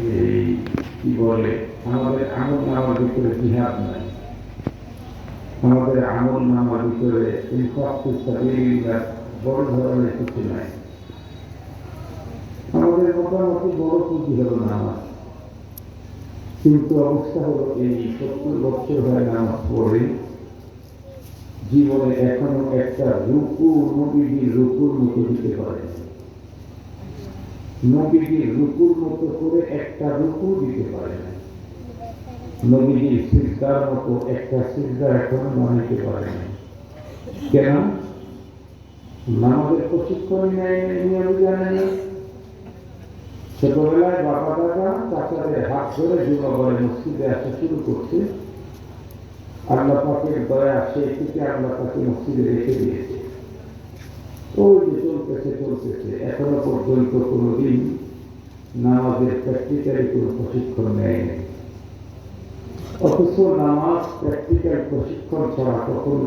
এই কি বলে আমাদের আমল নামার ভিতরে জিহাদ নাই, আমাদের আমল নামার ভিতরে বড় ধরনের কিছু নাই। আমাদের মোটামুটি বড় পুঁজি হলো নামাজ, কিন্তু অবস্থা হলো এই 70 বছর হয় নামাজ পড়ে জীবনে এখনো একটা রুকু নবীজির রুকুর মতো দিতে পারে, নবীজির রুকুর মতো করে একটা রুকু দিতে পারে না, নবীজির সিজদার মতো একটা সিজদা এখনো বানাইতে পারে না। কেন? নামাজের প্রশিক্ষণ নেয়, নিয়ম জানে না। ছোটবেলায় বাবা দাদা চাচাদের হাত ধরে যুবকরা মসজিদে আসা শুরু করছে, আল্লাহ পাকের দয়া সেই থেকে আল্লাহ পাকে মসজিদে রেখে দিয়েছে। ওই যে চলতেছে এখনো পর্যন্ত কোনোদিন নামাজের প্র্যাকটিক্যালি কোনো প্রশিক্ষণ নেয়নি। অথচ নামাজ প্র্যাকটিক্যাল প্রশিক্ষণ ছাড়া কখনো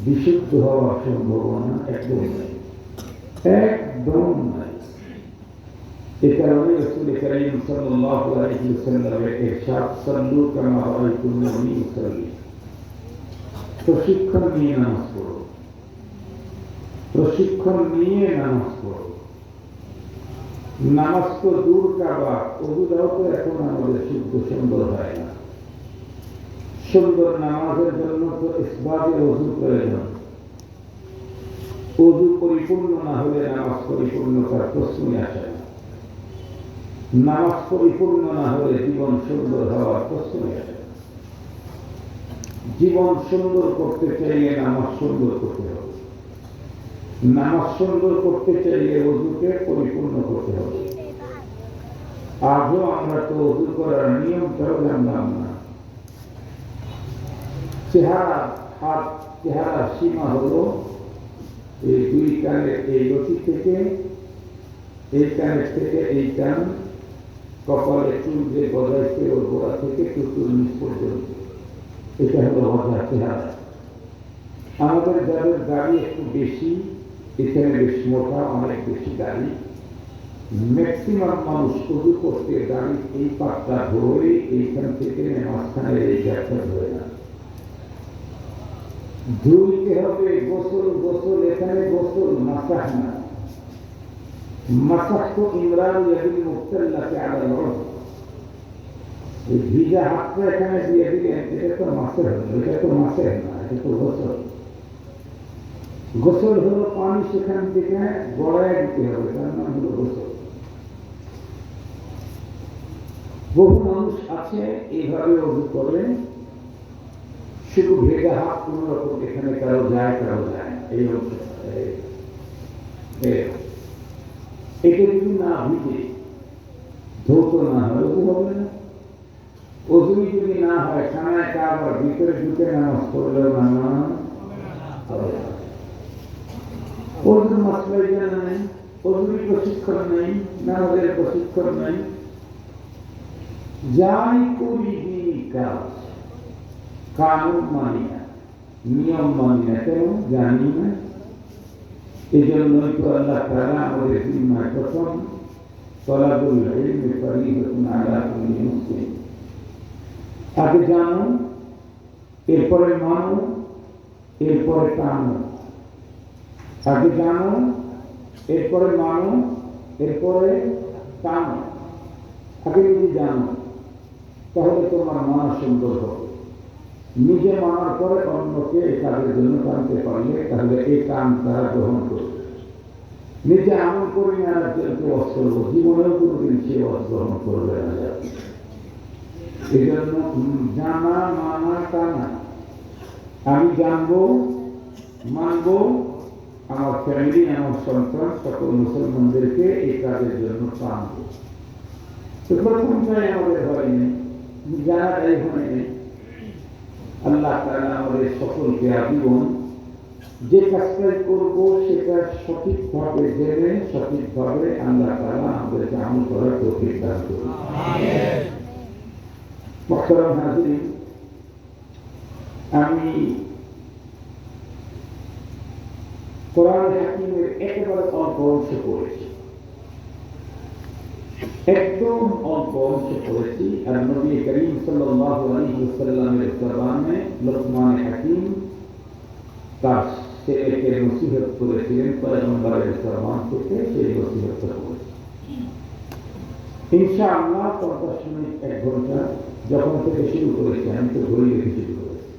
বিশুদ্ধ হওয়ার সম্ভাবনা একদম নাই, একদম নাই। এ কারণে রাসূল কারীম সাল্লাল্লাহু আলাইহি ওয়াসাল্লামের ইরশাদ, সাল্লু কামা রাআইতুমুনি উসাল্লি, প্রশিক্ষণ নিয়ে নামাজ পড়ো, প্রশিক্ষণ নিয়ে নামাজ পড়ো। নামাজ তো দূর কাবা, ওযুটাও তো এখন আমাদের শুদ্ধ সুন্দর হয় না। সুন্দর নামাজের জন্য তো ইসবাতে ওযু প্রয়োজন। ওযু পরিপূর্ণ না হলে নামাজ পরিপূর্ণতার প্রশ্নই আসে না। নামাজ পরিপূর্ণ না হলে জীবন সুন্দর হওয়ার প্রশ্নই আসে না। জীবন সুন্দর করতে চাইলে নামাজ সুন্দর করতে হবে, নামাজ সুন্দর করতে চাইলে ওযুকে পরিপূর্ণ করতে হবে। আজও আমরা তো ওযু করার নিয়মটাও জানলাম না। চেহারার সীমা হলো এই দুই কানের এই লতি থেকে এই কানের থেকে এই কান, কপালে চুল যে গজাইছে ওর গোড়া থেকে টুকুর নিচ পর্যন্ত, এটা হলো আমাদের চেহারা। আমাদের যাদের দাড়ি একটু বেশি, এখানে বেশ মোটা, অনেক বেশি দাড়ি, ম্যাক্সিমাম মানুষ ওযু করতে দাড়ি এই পাটটা ধরে এইখান থেকে মাঝখানে এই জায়গাটা ধরে না, ধুইতে হবে। গোসল এখানে গোসল, মাসাহ না। মাসাহ তো ইমরান ইয়াদিল মুক্তাল্লাকে আলাল উরফ, এই ভিজা হাতটা এখানে দিয়ে দিলেন, এটা তো মাসাহ হলো, এটা তো মাসাহ না, এটা তো গোসল। গোসল হলো পানি সেখান থেকে গড়ায় দিতে হবে, তার নাম হলো গোসল। বহু মানুষ আছে এইভাবে ওযু করে, শুধু ভেজা হাত কোন রকম, এখানে কারো যায় এই এটা যদি না ভিজে ধৌত না হয় ওযু হবে না। ওযু যদি না হয় খানায় কাবার ভিতরে ঢুকে নামাজ পড়লেও নামাজ হবে না। ওযুর মাসলাই জানা নেই, ওযুর প্রশিক্ষণ নেই, নামাজের প্রশিক্ষণ নেই, যাই করি দিনই কাজ, কানুন মানি না, নিয়ম মানি না, কেন জানি না। এই জন্যই তো আল্লাহ তাআলা আমাদের জিম্মায় প্রথম তলাবুল ইলমি ফরিদাতুন আলা কুল্লি মুসলিম, আগে জানো, এরপরে মানো, এরপরে কানো। আগে জানো, এরপরে মানো, এরপরে কানো। আগে যদি জানো তাহলে তোমার মানা সুন্দর হবে। নিজে মানার পরে অন্যকে এই কাজের জন্য টানতে পারলে তাহলে এই কাম তারা গ্রহণ করবে। নিজে আমল করে নেওয়ার জন্য ওয়াজ করবো, জীবনেও কোনোদিন সে ওয়াজ গ্রহণ করবে না। এই জন্য জানা মানা টানা, আমি জানবো, মানবো, আমার ফ্যামিলি, আমার সন্তান, সকল মুসলমানদেরকে এই কাজের জন্য টানবো। তো প্রথমটাই আমাদের হয়নি, জানাটাই হয়নি। আল্লাহ তাআলা আমাদের সকলকে আজীবন যে কাজটাই করবো সেটা সঠিকভাবে জেনে সঠিকভাবে আল্লাহ তাআলা আমাদেরকে আমল করার তৌফিক দান করুন। মুহতারাম হাজিরিন, আমি কোরআন হাকিমের একেবারে অল্প অংশ পড়েছি। একদম অল্প অংশ পড়েছি। আর নবী করিম সাল্লাল্লাহু আলাইহি ওয়াসাল্লামের জবানে লোকমান হাকিম তার ছেলেকে নসিহত করেছিলেন, পয়গম্বরের জবান থেকে সেই নসিহতটা করেছে। ইনশাআল্লাহ 50 মিনিট 1 ঘন্টা যখন থেকে শুরু করেছি, আমি তো ঘড়ি রেখে শুরু করেছি,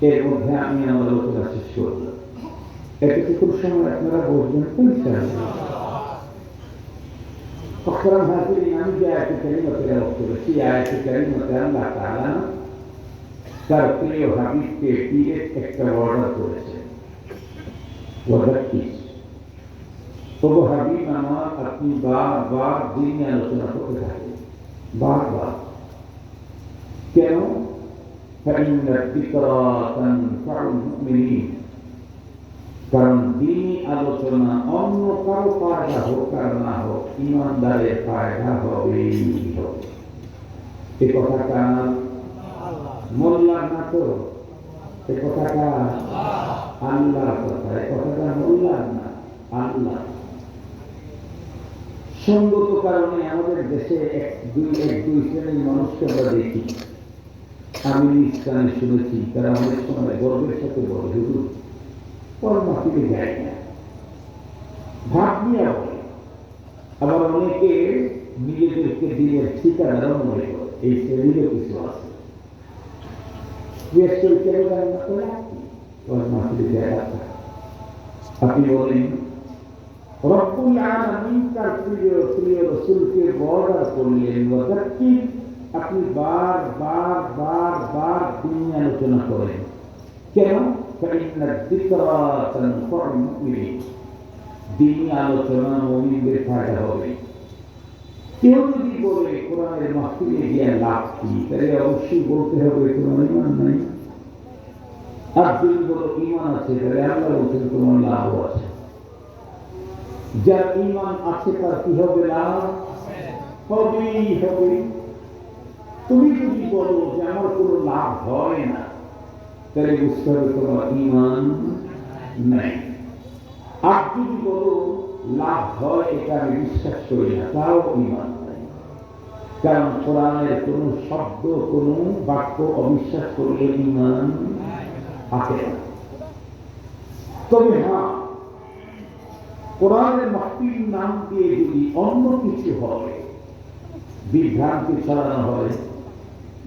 এর মধ্যে আমি আমার আলোচনা শেষ করলাম। এতটুকুর সময় আপনারা বসবেন তো ইনশাআল্লাহ। أخرى هذه الإمام جاء في كلمة الرسول في آية كلمة الله تعالى ترقي وحبيب كيفية اكتوارا করেছে ওয়াদাকিস। তবু হাবিব আমার আপনি বারবার দিন আলোচনা করতে থাকেন, বারবার। কেন? فإن الذكرى تنفع المؤمنين, কারণ দিনই আলোচনা অন্য কারো ফায়দা হোক আর না হোক, ইমানদারের ফায়দা হবেই হবে। এ কথাটা মোল্লার না তো, এ কথাটা আল্লাহর কথা, এ কথাটা মোল্লার না, আল্লাহ। সঙ্গত কারণে আমাদের দেশে এক দুই শ্রেণীর মানুষকে আমরা দেখি। আমি ইসলামে শুনেছি তারা অনেক সময় গর্বের সাথে বলে, হুজুর মাটিতে যায় না, ভাব নিয়ে বলে। আবার অনেকে নিজেদেরকে দিনের ঠিকাদারও মনে করে, এই শ্রেণীরও কিছু আছে। আপনি বলেন রব্বুল আলামিন তার প্রিয় রাসূলকে বর্ডার করলেন, ওয়াদাক্কির, আপনি বার দিন আলোচনা করেন। কেন? فإن الذكرى تنفع المؤمنين, দিন আলোচনা মুমিনদের ফায়দা হবে। কেউ যদি বলে কোরআনের মাহফিলে গিয়ে লাভ কি, তাহলে অবশ্যই বলতে হবে তোমার ঈমান নাই। আর যদি বলো ঈমান আছে, তাহলে আল্লাহ বলছেন তোমার লাভ আছে। যার ঈমান আছে তার কি হবে? লাভ হবেই হবে। তুমি যদি বলো যে আমার কোনো লাভ হয় না, তাহলে বুঝতে হবে তোমার ঈমান নাই। আর যদি বলো লাভ হয়, এটা আমি বিশ্বাস করি না, তাও ঈমান নাই। কারণ কোরআনের কোন শব্দ, কোন বাক্য অবিশ্বাস করলে ঈমান আসে না। তবে হ্যাঁ, কোরআনের মাহফিল নাম দিয়ে যদি অন্য কিছু হয়, বিভ্রান্তি ছড়ানো হয়,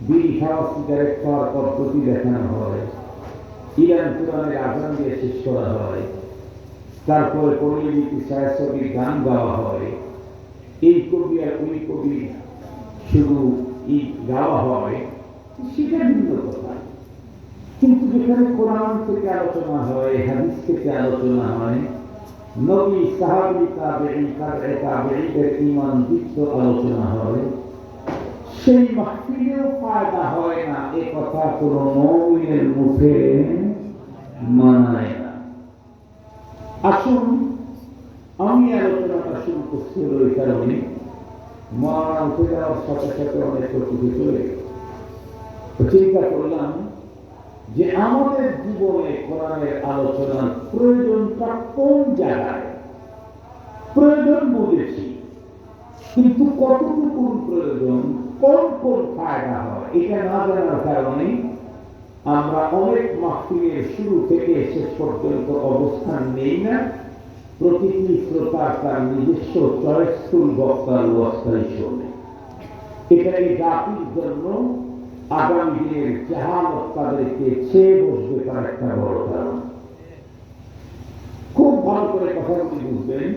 বিড়ি খাওয়া, সিগারেট খাওয়ার পদ্ধতি দেখানো হয়, ইরান কোরআনের আজান দিয়ে শেষ করা হয়, তারপরে পরিণীতি ছায়াছবির গান গাওয়া হয়, এই কবি আর ওই কবি শুধু গাওয়া হয়, সেটা ভিন্ন কথা। কিন্তু যেখানে কোরআন থেকে আলোচনা হয়, হাদিস থেকে আলোচনা হয়, নবী, সাহাবী, তাবেঈ, তাবেঈদের ঈমান দীপ্ত আলোচনা হয়, সেই মাহফিলেও ফায়দা হয় না, এ কথা কোন মুমিনের মুখে মানায় না। আসুন, আমি আলোচনাটা শুরু করছি ওই কারণে মরণ উঠে যাওয়ার সাথে সাথে অনেক কিছু চলে গেল। চিন্তা করলাম যে আমাদের জীবনে কোরআনের আলোচনার প্রয়োজনটা কোন জায়গায়। প্রয়োজন বুঝেছি, কিন্তু কতটুকু প্রয়োজন, কোন কোন ফায়দা হয়, এটা না জানার কারণে আমরা অনেক মাহফিলের শুরু থেকে শেষ পর্যন্ত অবস্থান নেই না। প্রতিটি শ্রোতা তার নিজস্ব চয়েসফুল বক্তার অবস্থায় শোনে। এটাই জাতির জন্য আগামী দিনের জাহালত তাদেরকে ছেয়ে বসবে, তার একটা বড় কারণ। খুব ভালো করে কথাগুলি বুঝবেন।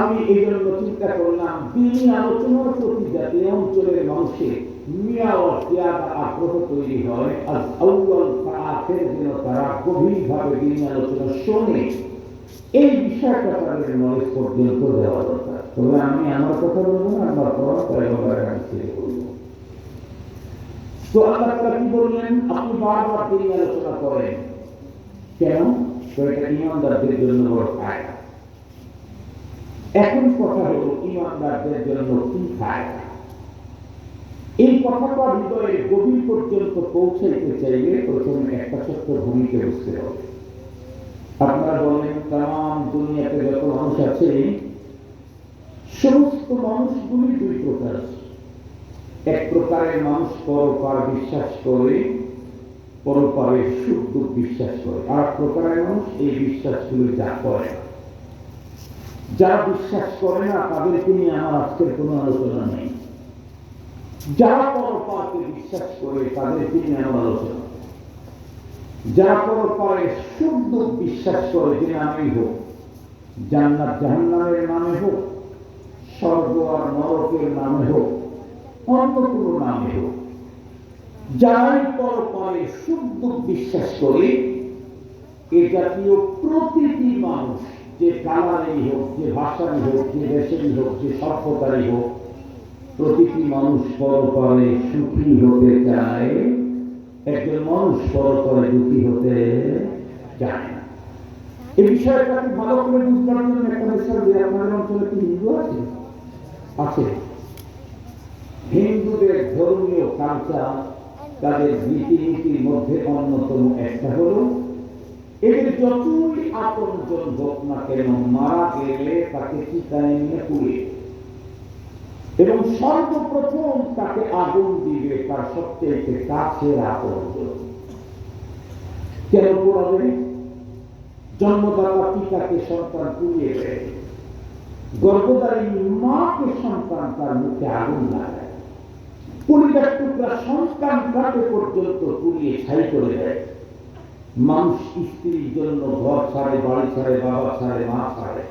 আমি এই জন্য চিন্তা করলাম, দিনী আলোচনার প্রতি যাতে অঞ্চলের মানুষের আগ্রহ তৈরি হয়, আর যেন তারা গভীরভাবে দিনী আলোচনা শোনে, এই বিষয়টা তাদের নলেজ পর্যন্ত দেওয়া দরকার। তবে আমি আমার কথা বলবো না, আমার পয়গম্বরের হাদিস থেকে বলবো। তো আল্লাহ তাআলা কি বললেন? আপনি বারবার দিনী আলোচনা করেন। কেন? এটা ঈমানদারদের জন্য বড় ফায়দা। এখন কথা হলো ঈমানদারদের জন্য কি ফায়দা। এই কথাটা হৃদয়ের গভীর পর্যন্ত পৌঁছাইতে চাইলে প্রথমে একটা ছোট্ট ভূমিকে বুঝতে হবে। আপনারা বলেন তাম দুনিয়াতে যত মানুষ আছে সমস্ত মানুষগুলি দুই প্রকার। এক প্রকারের মানুষ পরপার বিশ্বাস করে, পরপারের সুখ দুঃখ বিশ্বাস করে। আর এক প্রকারের মানুষ এই বিশ্বাসগুলি যা করে না। যারা বিশ্বাস করে না তাদেরকে নিয়ে আমার আজকের কোনো আলোচনা নেই। যারা পরপারকে বিশ্বাস করে তাদেরকে নিয়ে আমার আলোচনা। যারা পরপারের সুখ দুঃখ বিশ্বাস করে, যে নামেই হোক, জান্নাত জাহান্নামের নামে হোক, স্বর্গ আর নরকের নামে হোক, অন্য কোনো নামে হোক, যারাই পরপারের সুখ দুঃখ বিশ্বাস করে, এ জাতীয় প্রতিটি মানুষ, যে কালারেই হোক, যে ভাষারই হোক, যে দেশেরই হোক, যে সভ্যতারই হোক, প্রতিটি মানুষ পরপারে সুখী হতে চায়। একজন মানুষ পরপারে দুঃখী হতে চায় না। এই বিষয়টাকে ভালো করে বুঝবার জন্য একটা বিষয়, যে আপনাদের অঞ্চলে কি হিন্দু আছে? আছে। হিন্দুদের ধর্মীয় কালচার, তাদের রীতিনীতির মধ্যে অন্যতম একটা হল, এদের যতই আপনজন হোক না কেন, মারা গেলে তাকে চিতায় নিয়ে পুড়িয়ে, এবং সর্বপ্রথম তাকে আগুন দিবে তার সবচেয়ে কাছের আপনজন। কেন পোড়াবে? জন্মদাতা পিতাকে সন্তান পুড়িয়ে দেয়, গর্ভধারী মাকে সন্তান তার মুখে আগুন লাগায়, পরিবার টুকরা সন্তান কাকে পর্যন্ত পুড়িয়ে ছাই করে দেয়। মানুষ স্ত্রীর জন্য ঘর ছাড়ে, বাড়ি ছাড়ে, বাবা ছাড়ে, মা ছাড়ে।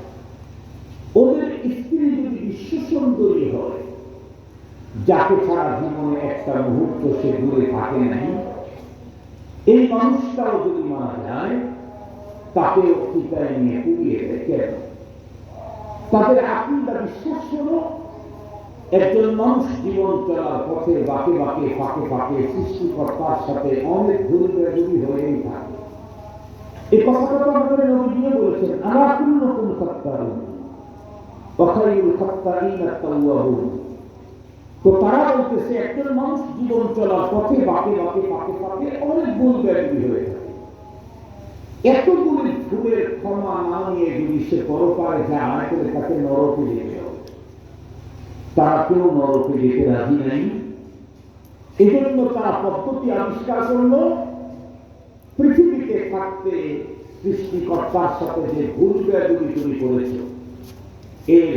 ওদের স্ত্রী যদি বিশ্ব সুন্দরী হয়, যাকে ছাড়া জীবনে একটা মুহূর্ত সে দূরে থাকে নাই, এই মানুষটাও যদি মারা যায়, তাকেও চিতায় নিয়ে পুড়িয়ে দেয়। কেন? তাদের আকীদা বিশ্বাস হলো, একজন মানুষ জীবন চলার পথে বাঁকে বাঁকে, ফাঁকে ফাঁকে সৃষ্টিকর্তার সাথে অনেক ভুল বেজুরি হয়েই থাকে। এই কথাটা তো আমাদের নবীজি বলেছেন, আলা কুল্লুকুম খাত্তারুন ওয়া খায়রুল খাত্তারিনা আত-তাওয়াবুন। তো তারা বলতেছে, একজন মানুষ জীবন চলার পথে বাঁকে বাঁকে, ফাঁকে ফাঁকে অনেক ভুল বেজুরি হয়ে থাকে। এতগুলি ভুলের ক্ষমা না নিয়ে যদি সে পরপারে যায়, তাহলে তাকে নরকে যেতে হবে। তারা কেউ নরকে যেতে রাজি নাই। এজন্য তারা পদ্ধতি আবিষ্কার করল, পৃথিবীতে থাকতে সৃষ্টিকর্তার সাথে যে ভুল বেয়াদবি তুমি করেছ, এর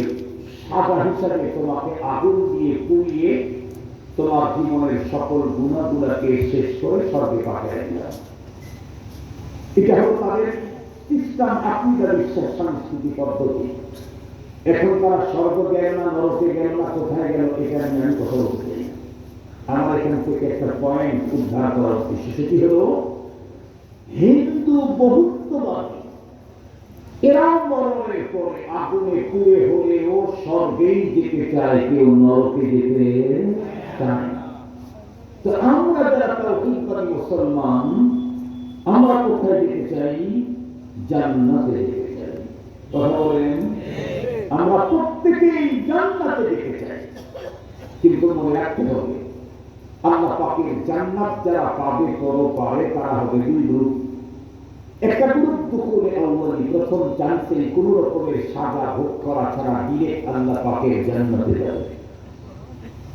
সাজা হিসাবে তোমাকে আগুন দিয়ে পুড়িয়ে তোমার জীবনের সকল গুণাগুলাকে শেষ করে স্বর্গে পাঠিয়ে দিলাম। এটা হল তাদের ইসলাম আকীদা বিশ্বাস সংস্কৃতি পদ্ধতি। এখন তারা স্বর্গ গেল না, নরকে গেল না, কোথায় গেল, এটা নিয়ে আমি কথা বলতে চাই। আমার এখান থেকে একটা পয়েন্ট উদ্ধার করার উদ্দেশ্য, সেটি হল হিন্দু বহুত্ববাদী। এরা মরণের পরে আগুনে পুড়ে হলেও স্বর্গেই যেতে চায়, কেউ নরকে যেতে চায় না। তো আমরা যারা তাওহীদবাদী মুসলমান, আমরা কোথায় যেতে চাই? জান্নাতে যেতে চাই। কথা বলেন? আমরা প্রত্যেকেই জান্নাতে যেতে চাই। কিন্তু মনে রাখতে হবে, আল্লাহ পাকের জান্নাত যারা পাবে পরপারে, তারা হবে দুই গ্রুপ। একটা গ্রুপ দুখুলে আউয়ালি, প্রথম চান্সে কোন রকমের সাজা ভোগ করা ছাড়া ডিরেক্ট আল্লাহ পাকের জান্নাতে যাবে।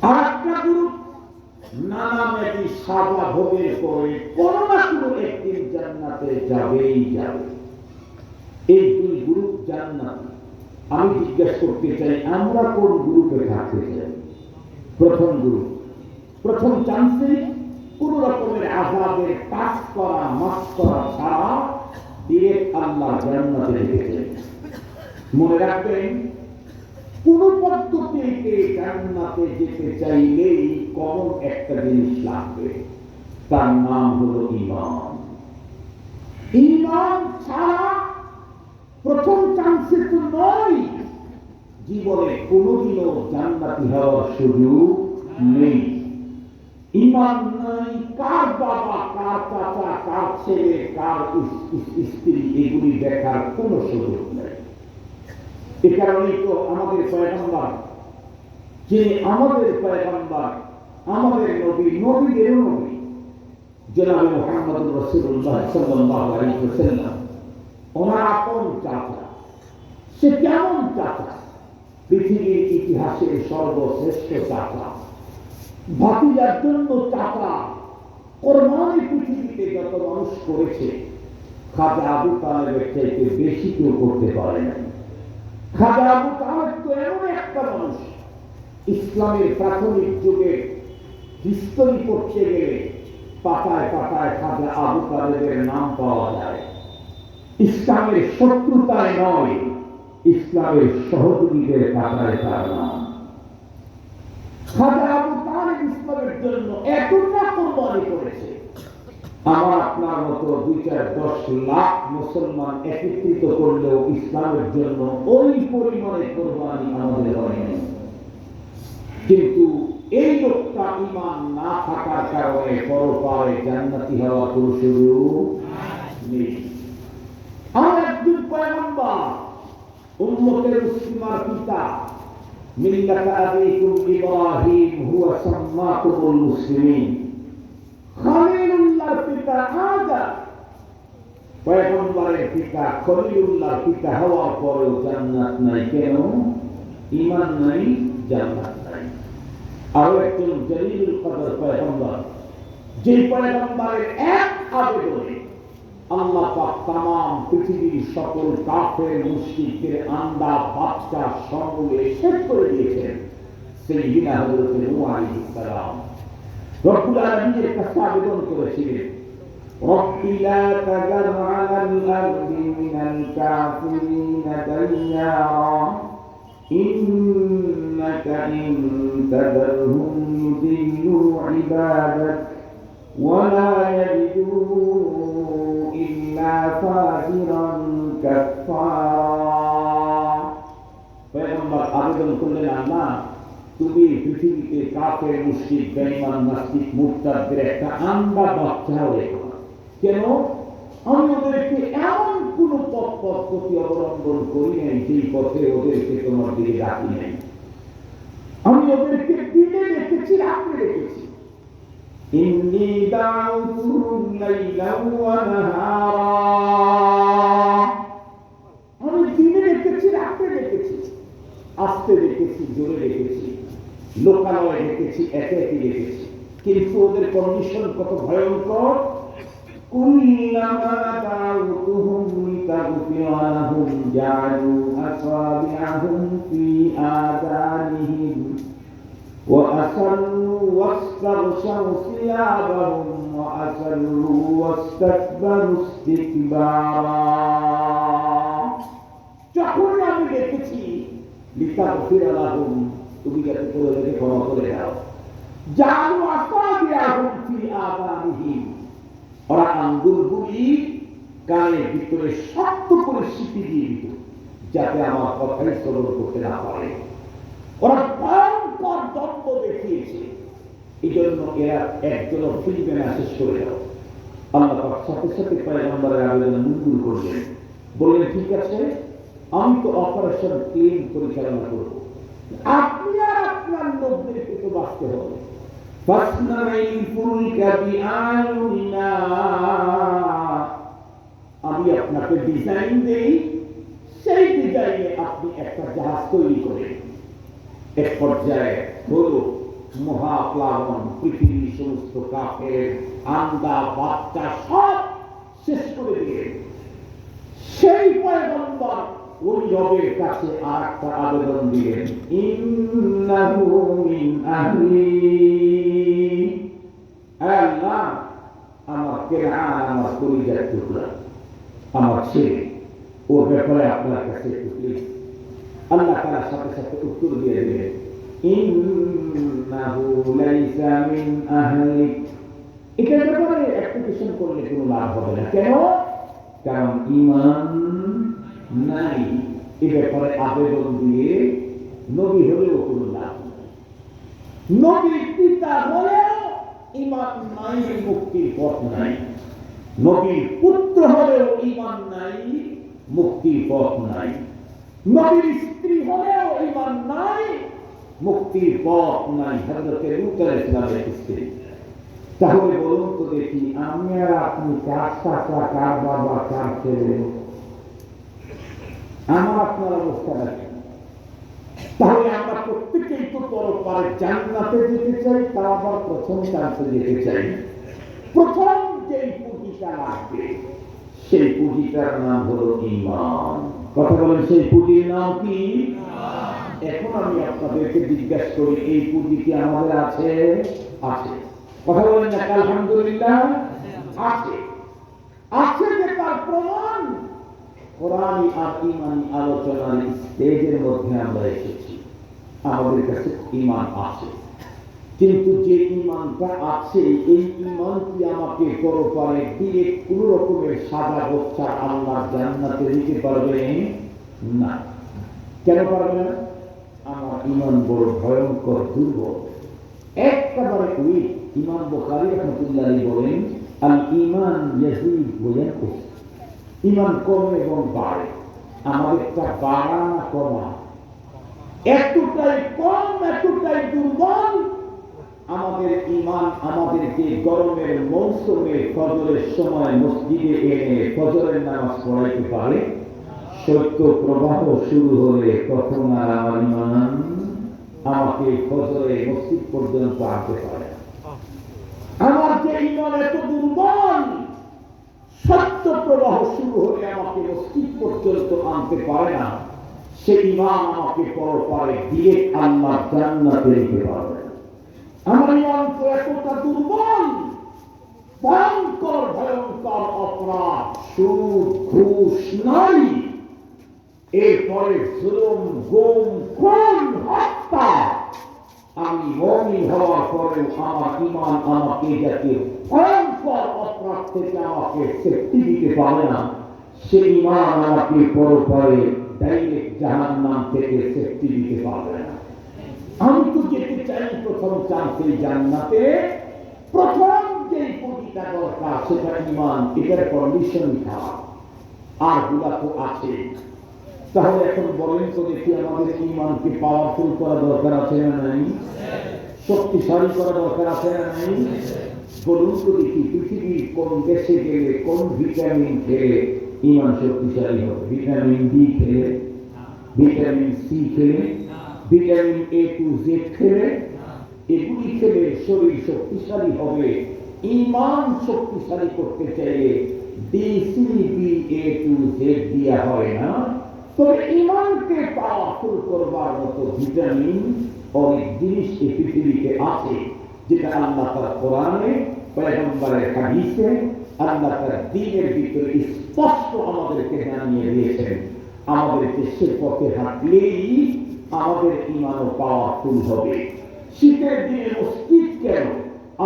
আর একটা গ্রুপ নানামেদি সাজা ভোগের পরে কোন না কোনো একদিন জান্নাতে যাবেই যাবে। এই দুই গ্রুপ জান্নাতি। আমি জিজ্ঞাসা করতে চাই, আমরা কোন গ্রুপে থাকতে চাই? প্রথম গ্রুপ। প্রথম চান্সে কোন রকমের আযাবের পাস করা, মাস করা ছাড়া ডিরেক্ট আল্লাহ জান্নাতে যেতে চাই। মনে রাখবেন, কোন পদ্ধতিতে জান্নাতে যেতে চাইলেই কমন একটা জিনিস লাগবে, তার নাম হলো ঈমান। ঈমান ছাড়া প্রথম চান্সে তো নয়, জীবনে কোনদিনও জান্নাতি হওয়ার সুযোগ নেই। ঈমান নাই, কার বাবা, কার চাচা, কার ছেলে, কার স্ত্রী, এগুলি দেখার কোন সুযোগ নেই। এ কারণেই তো আমাদের পয়গম্বর, যে আমাদের পয়গম্বর, আমাদের নবী, নবীদের নবী জনাবে মুহাম্মদুর রাসূলুল্লাহ সাল্লাল্লাহু আলাইহি ওয়াসাল্লাম, ওনার আপন চাচা। সে কেমন চাচা? পৃথিবীর ইতিহাসের সর্বশ্রেষ্ঠ চাচা, ভাতিজার জন্য চাচা কোরবানি পৃথিবীতে যত মানুষ করেছে খাজা আবু তালেবের চাইতে বেশি কেউ করতে পারে না। খাজা আবু তালেব তো এমন একটা মানুষ, ইসলামের প্রাথমিক যুগে হিস্টোরি পড়তে গেলে পাতায় পাতায় খাজা আবু তালেবের নাম পাওয়া যায়। ইসলামের শত্রুতায় নয়, ইসলামের সহযোগীদের কাতারে তার নাম। খাজা আবু তালেব ইসলামের জন্য এতটা কোরবানি করেছে, আমার আপনার মতো 2-10 লাখ মুসলমান একত্রিত করলেও ইসলামের জন্য ওই পরিমাণে কোরবানি আমাদের হয়নি। কিন্তু এই লোকটা ঈমান না থাকার কারণে পরপারে জান্নাতি হওয়া কোনো সুযোগ নেই। আর একজন পয়গম্বর, উম্মতের মুসলিমার পিতা, মিল্লাত আবিকুম ইব্রাহিম হুয়া সাম্মাকুমুল মুসলিমিন, খলিলুল্লাহর পিতা আদম, পয়গম্বরের পিতা খলিলুল্লাহর পিতা হওয়ার পরেও জান্নাত নাই। কেন? ঈমান নাই, জান্নাত নাই। আরো একজন জলিলুল কদর পয়গম্বর, যে পয়গম্বরের এক আবেদনে আল্লাহ পাক তামাম পৃথিবীর সকল কাফের মুশরিকদের আন্দা বাচ্চা সমূলে শেষ করে দিয়েছেন, সাইয়্যিদনা হযরত নূহ আলাইহিস সালাম রব্বুল আলামিনের কাছে আবেদন করেছিলেন, রব্বি লা তাযার আলাল আরদি মিনাল কাফিরিনা দাইয়ারা ইন্নাকা ইন তাযারহুম ইউদিল্লু ইবাদাক ওয়া লা ইয়ালিদু ইল্লা ফাজিরান কাফারা। পয়গম্বর আবেদন করলেন, আল্লাহ তুমি পৃথিবীতে কাফের মুশরিক বেঈমান নাস্তিক মুরতাদদের একটা আন্দা বাচ্চাও রেখো না। কেন? আমি ওদেরকে এমন কোন পথ পদ্ধতি অবলম্বন করি নাই যেই পথে ওদেরকে তোমার দিকে ডাকি নাই। আমি ওদেরকে দিনে দেখেছি, রাত্রে দেখেছি। ইন্নী দাউতুহুম লাইলান ওয়া নাহারা, আমি দিনে দেখেছি, রাত্রে দেখেছি, আস্তে দেখেছি, জোরে দেখেছি, লোকালয়ে দেখেছি, একে একে দেখেছি। কিন্তু ওদের কন্ডিশন কত ভয়ঙ্কর। কুল্লামা দাউতুহুম লিতাগফিরা লাহুম জাআলু আসাবিআহুম ফি আযানিহিম ওয়া আসররু ওয়াস্তাগশাউ সিয়াবাহুম ওয়া আসররু ওয়াস্তাকবারু ইসতিকবারা। যখন আমি দেখেছি লিতাগফিরা লাহুম, তুমি যাতে করে ওদেরকে ক্ষমা করে দাও, জাআলু আসাবিআহুম ফি আযানিহিম, ওরা আঙ্গুলগুলি কানের ভিতরে শক্ত করে সিপি দিয়ে দিত যাতে আমার কথাই শ্রবণ করতে না পারে। ওরা ভয়ঙ্কর দ্বন্দ্ব দেখিয়েছে, এই জন্য এরা একজন ফিলিপে শেষ করে দাও। আল্লাহ সাথে সাথে পয়গম্বরের আবেদন মঞ্জুর করলেন, বললেন ঠিক আছে, আমি তো অপারেশন টিম পরিচালনা করব, আপনি আর আপনার লোকদেরকে তো বাঁচতে হবে। আমি আপনাকে ডিজাইন দেই, সেই ডিজাইনে আপনি একটা জাহাজ তৈরি করেন। এক পর্যায়ে হলো মহাপ্লাবন, পৃথিবীর সমস্ত কাফের আন্দা বাচ্চা সব শেষ করে দিলেন। সেই পয়গম্বর ওই রবের কাছে আর একটা আবেদন দিলেন, ইন্নাহু মিন আহলি, আল্লাহ আমার কেনান, আমার পরিবার টুকরা, আমার ছেলে, ওর ব্যাপারে আপনার কাছে একটু প্লিজ। আল্লাহ তাআলা সাথে সাথে উত্তর দিয়ে দিলেন, ইন্নাহু লাইসা মিন আহলিক। এটার ব্যাপারে অ্যাপ্লিকেশন করলে কোনো লাভ হবে না। কেন? কারণ ঈমান নাই। এ ব্যাপারে আবেদন দিয়ে নবী হলেও কোনো লাভ নাই, নবীর পিতা হলেও ঈমান নাই, মুক্তির পথ নাই। নবীর পুত্র হলেও ঈমান নাই, মুক্তির পথ নাই। নবীর স্ত্রী হলেও ঈমান নাই, মুক্তির পথ নাই। হযরত লূত আলাইহিস সালামের স্ত্রী। তাহলে বলুন তো দেখি, আমি আর আপনি কার চাচা, কার বাবা, কার ছেলে? আমার আপনার অবস্থা দেখেন। তাহলে আমরা প্রত্যেকেই তো পরপারে জান্নাতে যেতে চাই, তা আবার প্রথম চান্সে যেতে চাই। প্রথম যে পুঁজিটা লাগবে সেই পুঁজিটার নাম হলো ঈমান। কথা বলেন, সেই পুঁজির নাম কি? এখন আমি আপনাদেরকে জিজ্ঞাসা করি, এই পুঁজি কি আমাদের আছে? আছে। কথা বলেন না আলহামদুলিল্লাহ? আছে। আছে যে তার প্রমাণ কোরআনী আর ঈমানী আলোচনার স্টেজের মধ্যে আমরা এসেছি। আমাদের কাছে ঈমান আছে, কিন্তু যে ঈমানটা আছে এই ঈমান কি আমাকে পরপারে দিয়ে কোন রকমের সাজা গোচ্ছা আল্লাহর জান্নাতে দিতে পারবে না। কেন পারবে না? আমার ঈমান বড় ভয়ঙ্কর দুর্বল, একেবারে উইক। ইমাম বুখারী রাহমাতুল্লাহ আলাইহি বলেন, আল ঈমান ইয়াজিদ ওয়া ইয়ানকুস, ঈমান কমে এবং বাড়ে। আমাদেরটা বাড়া না কমা? এতটাই কম, এতটাই দুর্বল। আমাদের ঈমান আমাদেরকে গরমের মৌসুমে ফজরের সময় মসজিদে এনে ফজরের নামাজ পড়াইতে পারে, শৈত্য প্রবাহ শুরু হলে তখন আর আমার ঈমান আমাকে ফজরে মসজিদ পর্যন্ত আনতে পারে। আমার যে ঈমান এত দুর্বল, সত্য প্রবাহ শুরু হলে আমাকে মসজিদ পর্যন্ত আনতে পারে না, সেই ঈমান আমাকে পরপারে দিয়ে আল্লাহ জান্নাতে নিতে পারবে। আমার ঈমান তো এতটা দুর্বল, ভয়ঙ্কর ভয়ঙ্কর অপরাধ, সুদ ঘুষ নাই, এরপরে জুলুম গুম খুন হত্যা। আমি মুমিন হওয়ার পরে আমার ঈমান আমাকে জাতীয় ভয়ঙ্কর অপরাধ থেকে আমাকে সেফটি দিতে পারে না। সেই ঈমান আমাকে পরপারে ডাইরেক্ট জাহান্নাম থেকে সেফটি দিতে পারবে না। আমি তো যেতে চাই প্রথম চান্সে জান্নাতে। প্রথম যে পুঁজিটা দরকার সেটা ঈমান। এটার কন্ডিশন খারাপ, আর গুলা তো আছে। তাহলে এখন বলেন তো দেখি, আমাদের ঈমানকে পাওয়ারফুল করা দরকার আছে না নাই? শক্তিশালী করা দরকার আছে না নাই? বলুন তো দেখি, পৃথিবীর কোন দেশে গেলে কোন ভিটামিন খেলে ঈমান শক্তিশালী হবে? ভিটামিন ডি খেলে, ভিটামিন সি খেলে, ভিটামিন এ টু জেড খেলে, এগুলি খেলে শরীর শক্তিশালী হবে। ঈমান শক্তিশালী করতে চাইলে D C B A to Z দিয়া হয় না। তবে ঈমানকে পাওয়ারফুল করবার মতো ভিটামিন অনেক জিনিস এই পৃথিবীতে আছে, যেটা আল্লাহ তার কোরআনে, পয়গম্বরের হাদিসে, আল্লাহ তার দ্বীনের ভিতরে স্পষ্ট আমাদেরকে জানিয়ে দিয়েছেন। আমাদেরকে সে পথে হাঁটলেই আমাদের ঈমানও পাওয়ারফুল হবে। শীতের দিনে মসজিদ কেন?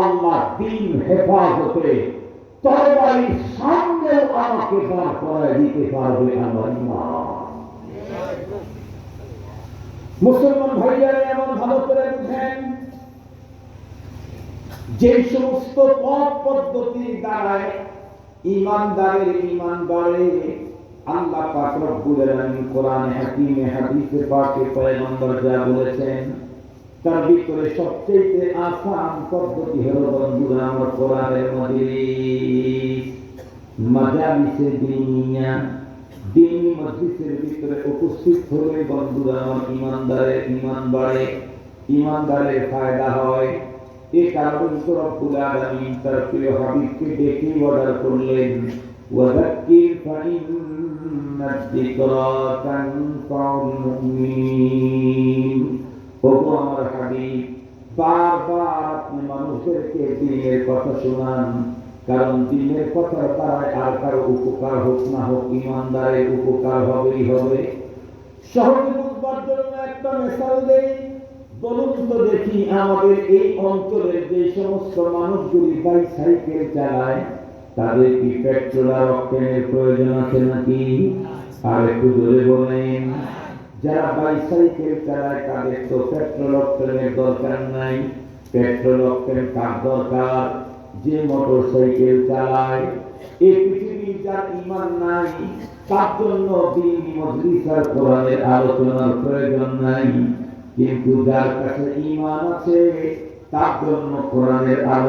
আল্লাহ দ্বীন হেফাজতে তরবারির সামনেও আমাকে দাঁড় করায় দিতে পারবে আমার ঈমান। মুসলমান ভাইয়ারা এমন ভালো করে বুঝেন, যে সমস্ত পথ পদ্ধতির দ্বারায় ঈমানদারের ঈমান বাড়ে, আল্লাহ পাক রব্বুল আলামিন কোরআনে হাকিমে হাদিসে পাকে পয়গম্বর যা বলেছেন তার ভিতরে সবচেয়ে আসান পদ্ধতি হলো বন্ধুরা আমার কোরআনের মজলিস, মাজালিসে দ্বীনিয়া। দ্বীনি মজলিসের ভিতরে উপস্থিত হলে বন্ধুরা আমার ঈমানদারের ঈমান বাড়ে, ঈমানদারের ফায়দা হয়। এই কারণে রব্বুল আলামিন তার প্রিয় হাবিবকে ডেকে অর্ডার করলেন, ওয়াযাক্কির ফাইন্নাদ যিকরা তানফাউল মুমিনিন। ওগো আমার হাবিব, বারবার আপনি মানুষদেরকে দ্বীনের কথা শোনান, কারণ দ্বীনের কথার দ্বারা আর কারো উপকার হোক না হোক, ঈমানদারের উপকার হবেই হবে। সহজে বুঝবার জন্য একটা মিসাল দেই। বলুন তো দেখি, আমাদের এই অঞ্চলের যে সমস্ত মানুষগুলি বাইসাইকেল চালায়, তাদের কি পেট্রোল আর অক্টেনের প্রয়োজন আছে নাকি? আর একটু জোরে বলেন। যারা বাইসাইকেল চালায় তাদের তো পেট্রোল অক্টেনের দরকার নাই। পেট্রোল অক্টেন কার দরকার? যে মোটর সাইকেল চালায়। এই পৃথিবীর যার ঈমান নাই তার জন্য দ্বীনি মজলিস আর কোরআনের আলোচনার প্রয়োজন নাই, কিন্তু যার কাছে ঈমান আছে তার জন্য কোরআনের